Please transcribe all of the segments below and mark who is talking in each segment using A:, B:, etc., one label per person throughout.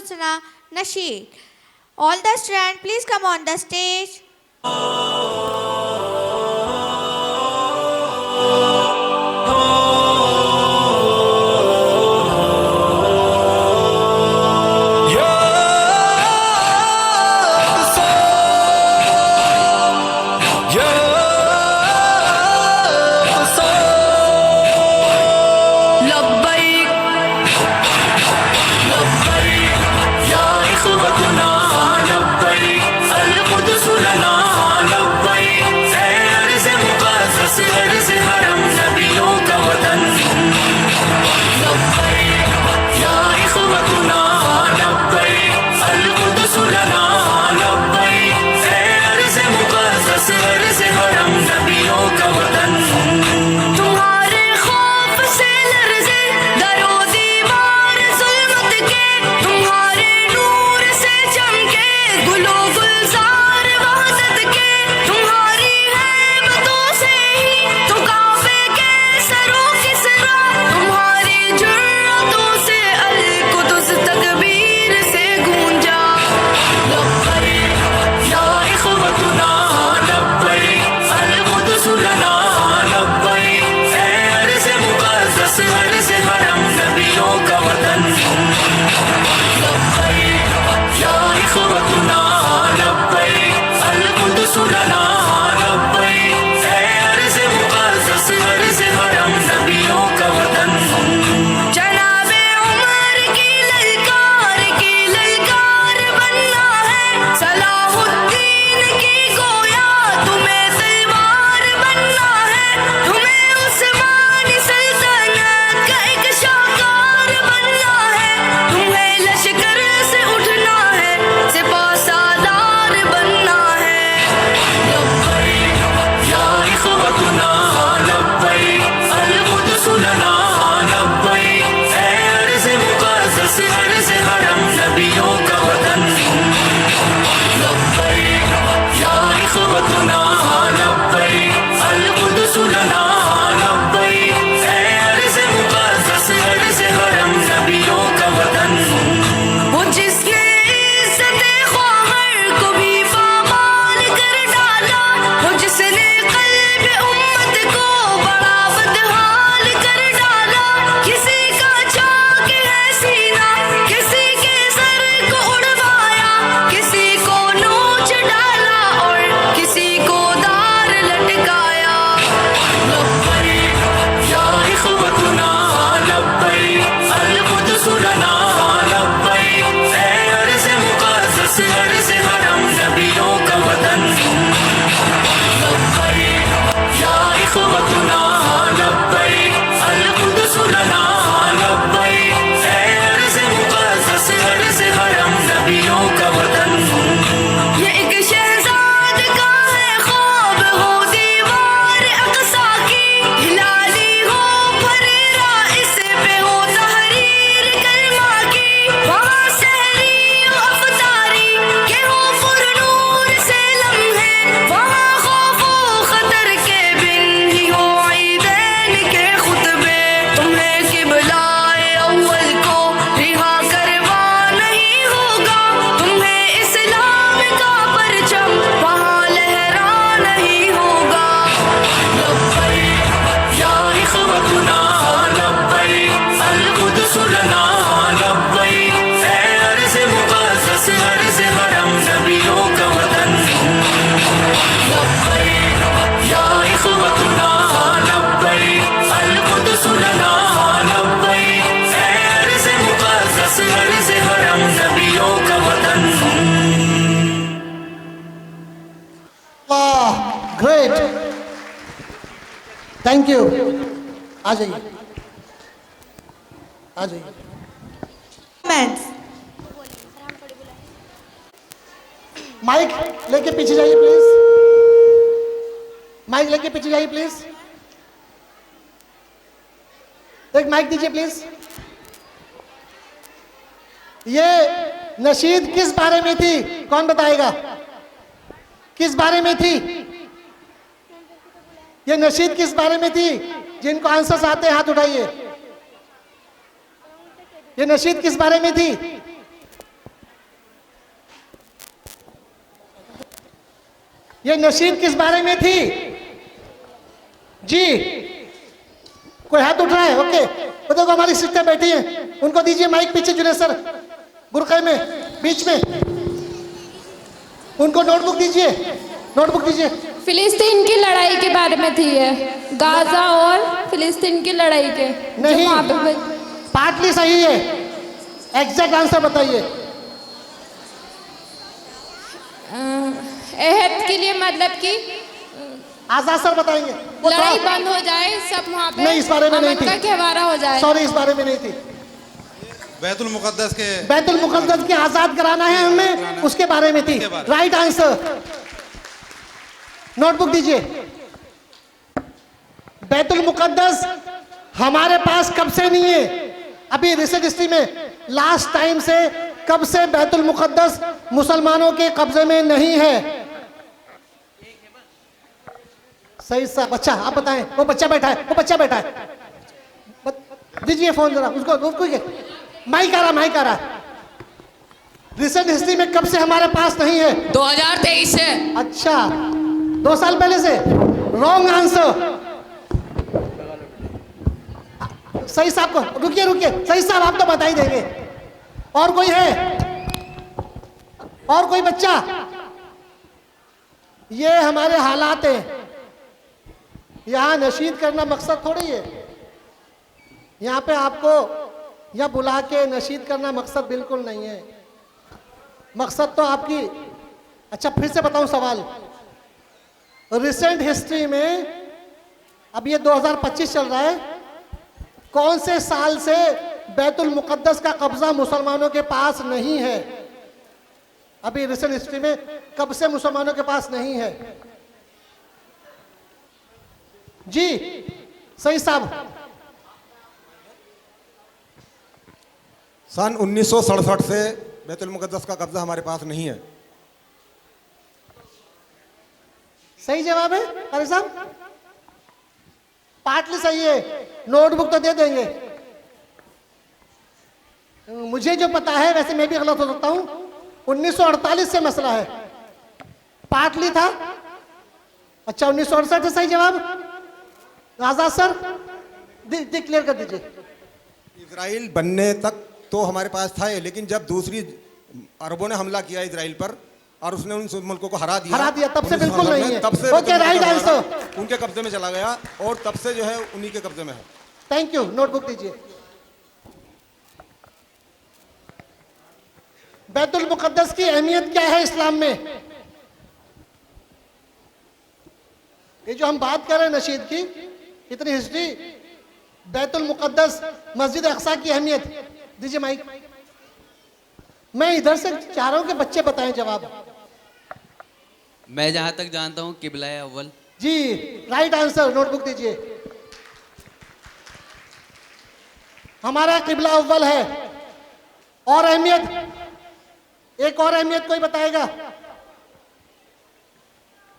A: सुना नशीद। All the students, please come on the stage.
B: Great, thank you. आ जाइए, आ जाइए। माइक लेके पीछे जाइए प्लीज, माइक लेके पीछे जाइए प्लीज, एक माइक दीजिए प्लीज। ये नशीद किस बारे में थी, कौन बताएगा? किस बारे में थी ये नशीद, किस बारे में थी? जिनको आंसर्स आते हैं हाथ उठाइए। ये नशीद किस बारे में थी? ये नशीद किस बारे में थी? जी, कोई हाथ उठ रहा है? ओके, वो देखो हमारी सिस्टर बैठी है, उनको दीजिए माइक। पीछे जुने सर, बुरखे में, बीच में, उनको नोटबुक दीजिए, नोटबुक दीजिए।
C: फिलिस्तीन की लड़ाई के बारे में थी ये, गाजा और फिलिस्तीन की लड़ाई के।
B: नहीं,
C: जो वहाँ पे
B: पार्टली सही है, एग्जैक्ट आंसर बताइए।
C: अहद के लिए मतलब कि
B: आजाद सर बताएंगे। वो
C: लड़ाई
B: थोड़ा-
C: बंद हो जाए, सब वहाँ पे
B: नहीं, इस बारे में नहीं
C: अमन का
B: थी।
C: कहवारा हो जाए।
B: सॉरी, इस बारे में नहीं थी।
D: बैतुल मुकद्दस के
B: बैतुल मुकद्दस के आजाद कराना है हमें, उसके बारे में थी। Right answer. नोटबुक दीजिए। बैतुल मुकद्दस हमारे पास कब से नहीं है? अभी रिसेंट हिस्ट्री में लास्ट टाइम से कब से बैतुल मुकद्दस मुसलमानों के कब्जे में नहीं है? सही सा बच्चा, आप बताएं। वो बच्चा बैठा है, वो बच्चा बैठा है। दीजिए फोन जरा उसको माइक आ रहा, माइक आ रहा। रिसेंट हिस्ट्री में कब से हमारे पास नहीं है?
E: 2023 से।
B: अच्छा, 2 साल पहले से। Wrong answer. सही साहब को रुकिए, सही साहब आप तो बता ही देंगे। और कोई है? और कोई बच्चा? ये हमारे हालात हैं। यहां नशीद करना मकसद थोड़ी है। यहां पे आपको या बुला के नशीद करना मकसद बिल्कुल नहीं है। मकसद तो आपकी, अच्छा फिर से बताऊं सवाल। रिसेंट हिस्ट्री में, अब ये 2025 चल रहा है, कौन से साल से बैतुल मुकद्दस का कब्जा मुसलमानों के पास नहीं है? अभी रिसेंट हिस्ट्री में कब से मुसलमानों के पास नहीं है? जी, सही साहब।
F: सन 1967 से बैतुल मुकद्दस का कब्जा हमारे पास नहीं है।
B: सही जवाब है अरे साहब, पार्टली सही है। नोटबुक तो दे देंगे। मुझे जो पता है, वैसे मैं भी गलत हो सकता हूं, 1948 से मसला है। पार्टली था। अच्छा, 1968 है सही जवाब। आजाद सर क्लियर कर दीजिए।
F: इजराइल बनने तक तो हमारे पास था ये, लेकिन जब दूसरी अरबों ने हमला किया इजराइल पर और उसने उन मुल्कों को हरा दिया,
B: तब से बिल्कुल नहीं है।
F: तब से
B: ओके, राइट आंसर।
F: उनके कब्जे में चला गया और तब से जो है उन्हीं के कब्जे में है।
B: Thank you. नोटबुक दीजिए। बैतुल मुकद्दस की अहमियत क्या है इस्लाम में? ये जो हम बात कर रहे हैं नशीद की, इतनी हिस्ट्री, बैतुल मुकद्दस, मस्जिद अक्सा की अहमियत। दीजिए माइक। मैं इधर से चाह रहा हूं कि बच्चे बताएं जवाब।
E: मैं जहां तक जानता हूं किबला अव्वल।
B: जी, राइट आंसर। नोटबुक दीजिए। हमारा किबला अव्वल है। और अहमियत, एक और अहमियत कोई बताएगा?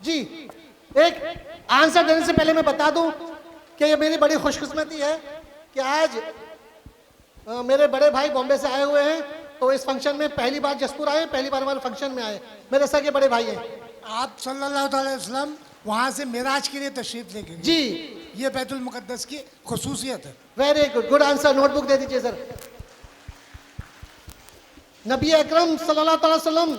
B: जी, एक आंसर देने से पहले मैं बता दूं कि ये मेरी बड़ी खुशकिस्मती है कि आज मेरे बड़े भाई बॉम्बे से आए हुए हैं, तो इस फंक्शन में पहली बार जसपुर आए, पहली बार हमारे फंक्शन में आए। मेरे सगे बड़े भाई हैं।
G: आप सल्लल्लाहु अलैहि वसल्लम वहाँ से मेराज के लिए तशरीफ लेके गए।
B: जी,
G: ये बैतुल मुकद्दस की खुसूसियत है।
B: Very good, good answer. Notebook दे दीजिए सर। नबी अकरम सल्लल्लाहु अलैहि वसल्लम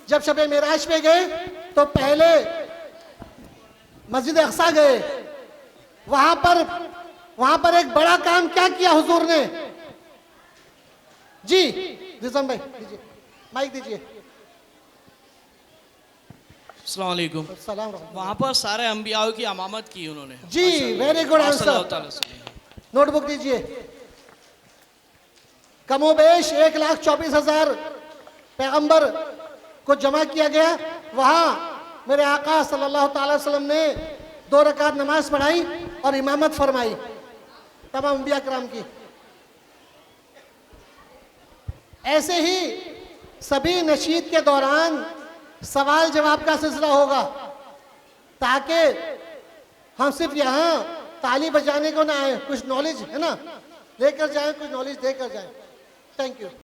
B: जब शब मेराज पे गए तो पहले मस्जिद अक्सा गए। वहां पर एक बड़ा काम क्या किया हुजूर ने? जी, रिजवान भाई दीजिए माइक दीजिए।
H: अस्सलाम वालेकुम।
B: सलाम।
H: वहाँ पर सारे अंबियाओं की अमामत की उन्होंने।
B: जी, very good answer.
H: Answer.
B: Notebook दीजिए। कमोबेश 1,24,000 पैगंबर को जमा किया गया। वहां मेरे आका सल्लल्लाहु अलैहि वसल्लम ने 2 रकात नमाज पढ़ाई और इमामत फरमाई तमाम अंबिया कराम की। ऐसे ही सभी नशीद के दौरान सवाल जवाब का सिलसिला होगा, ताकि हम सिर्फ यहाँ ताली बजाने को ना आए, कुछ नॉलेज है ना लेकर जाएं, कुछ नॉलेज देकर जाएं। Thank you.